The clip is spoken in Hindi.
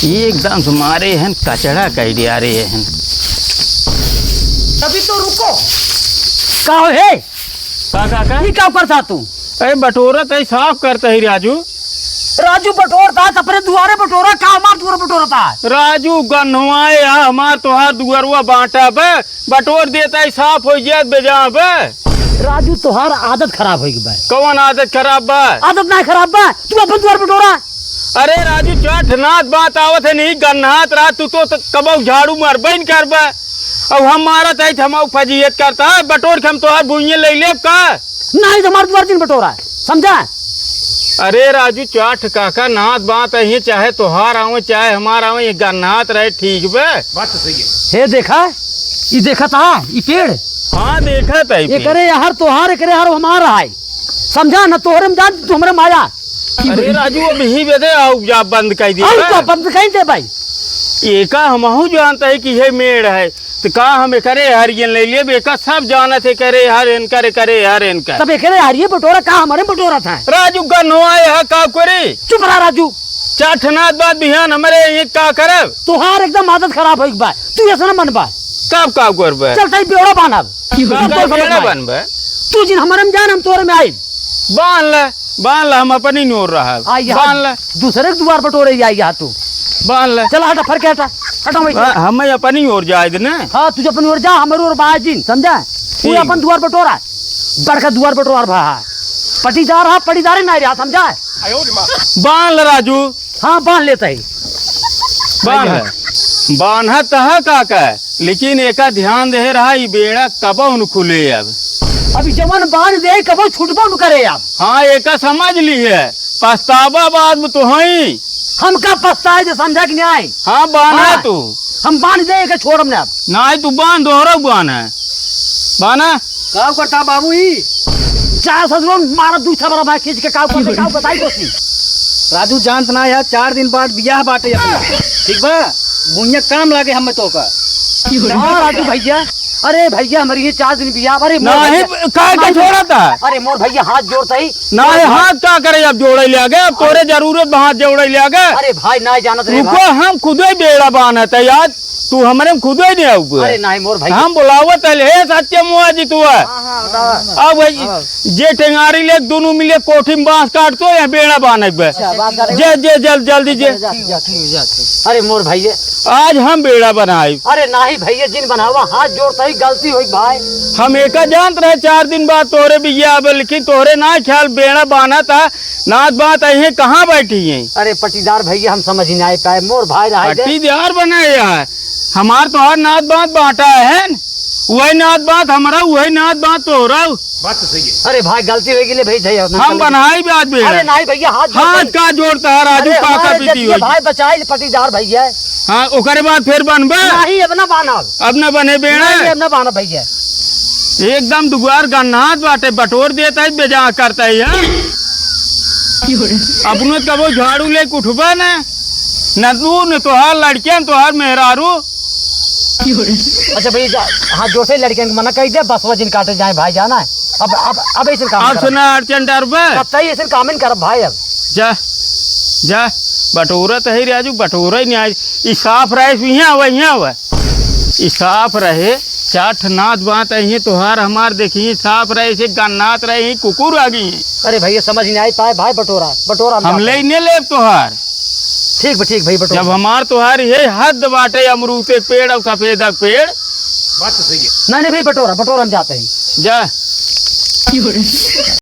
एकदम तुम्हारे हैं कचड़ा कह दिया रे हैं। अभी तो रुको। का है का ये क्या करता तू? अरे बटोरा तो साफ करता ही राजू। राजू बटोरता अपने दुआरे बटोरा का हमार दुआरे बटोरता है। राजू गन्हवाए हमार तोहार दुअरवा बांटा बे बटोर देता ही साफ हो जात बेजा बे। राजू तोहार आदत खराब हो गई। कौन आदत खराब बा? आदत ना खराब बा, तू अपन द्वार बटोरा। अरे राजू चौठनाथ बात आवत है नहीं गन्हात रात तू तो कबो झाड़ू मार बैन कर बा। अब हम मारत है हम फजीयत करता है बटोर के हम तोहार भूइये ले ले का नहीं तो हमारे द्वार दिन बटोरा है, समझा? अरे राजू चाठ काका नाथ बात है चाहे तोहार आवे चाहे हमारा आवे ये गन्हात रहे ठीक बे। बात तो सही है। हे देखा ये देखा था ये पेड़। हाँ देखा था ये करे हर तोहार करे हर हमारा है, समझा ना? तोहरे में जान तुम्हारे माया। अरे राजू अब ही बेदे आओ जा बंद कर दिया तो बंद कहीं दे भाई। एका हमहू जानता है कि ये मेड़ है तो का हम करे हरियन ले लिए बेका सब जाना थे करे हर इनकर करे हर इनकर तब करे यार ये बटोरा का हमारे बटोरा था। राजू गन्हवाए है का करे चुप रहा राजू। चाठनाथ बाद बिहान हमारे ये का करब तोहार एकदम आदत खराब हो गई। तू ऐसा ना मन बा। कब का करबे चल तई बेड़ा बांधब। का बनबे तू जिन हमारे में जान हम तोरे में आई। बांध ले हम अपनी नोर रहा बांध ले दूसरे के द्वार बटोरे आई यहाँ तू। बांध ले चल हटा फर के हटा हटा भाई। हम अपनी ओर जाए ना। हाँ तुझे अपन ओर जा हमारे ओर बाजिन, समझा? तू अपन द्वार बटोरा बड़का द्वार बटोर भा पटीदार हा पटीदार नहीं रहा, समझा? बांध ले राजू। हाँ बांध लेता ही बांधत है काका लेकिन एका ध्यान दे रहा ये बेड़ा कब न खुले अब अभी जवन बांध दे कब छुटबो न करे अब। हाँ एका समझ ली है पछतावा बाद में तो है हम का पछताए जो, समझा कि नहीं आई? हाँ बांधा हाँ। तू हम बांध दे के छोड़म ने अब नहीं तू बांध दोहरा बांधा बाना काव करता बाबू ही चार ससुरों मारा दूसरा बड़ा भाई खींच के काव करते काव बताई को सी। राजू जानत ना यार 4 दिन बाद बियाह बाटे अपना, ठीक बा? बुनिया काम लागे हमें तो का। हाँ राजू भैया, अरे भैया हमारी ये 4 दिन बियाह। अरे नहीं का छोड़ा था। अरे मोर भैया हाथ जोड़ता ही नहीं हाथ का करे अब जोड़े ले गए अब तोरे जरूरत हाथ जोड़े ले गए। अरे भाई ना जानत रे रुको हम खुद ही बेड़ा बांधा था यार तू हमारे खुद ही नहीं आऊ। अरे नहीं मोर भाई हम बुलावत है सत्य मुआ जी तू है। अब जे टेंगारी ले दोनों मिले कोठी में बांस काट तो या बेड़ा बांधे जे जे जल्दी जे। अरे मोर भैया आज हम बेड़ा बनाए। अरे नहीं भैया जिन बनावा हाथ जोड़ता ही गलती हुई भाई। हम एक जानत रहे 4 दिन बाद तोरे बिया लेकिन तोरे ना ख्याल बेड़ा बांधा था नाथ बात है कहाँ बैठी है। अरे पटीदार भैया हम समझ ही नहीं पाए मोर भाई रहा पटीदार बनाया है हमार तो हर नाथ बात बांटा है वही नाथ बात हमारा वही नाथ बात तो हो रहा। बात तो सही है। अरे भाई गलती हो गई भैया हम बनाई भी आज बेड़ा। अरे नहीं भैया हाथ का जोड़ता है राजू काका पीती हुई भाई बचाई पटीदार भैया। हाँ ओकरे बाद फिर बनबे नहीं अब ना बाना अब न बने बेड़ा अब ना बाना भैया। एकदम दुआर गन्नाथ बाटे बटोर देता है बेजा करता है। अपनो कबो झाड़ू ले उठबा न तू न तोहार लड़कियां तोहार मेहरारू। अच्छा भैया हाथ जोड़ से लड़के मना कही दे बस जिन काटे जाए भाई जाना है। अब ऐसे काम अब सुना अर्चन डरबे ऐसे काम कर भाई। अब जा जा बटोरा तो है राजू बटोरा ही नहीं आज साफ रहे यहाँ साफ रहे चाठ नाथ बात है तोहार हमार देखी साफ रहे से गन्नात रहे कुकुर आ गई। अरे भैया समझ नहीं आई पाए भाई बटोरा बटोरा हम ले नहीं ले तोहार ठीक भाई बटोरा जब हमार तोहार ये हद बाटे अमरूद के पेड़ और सफेद पेड़। बात तो सही है। नहीं भाई बटोरा हम जाते हैं जा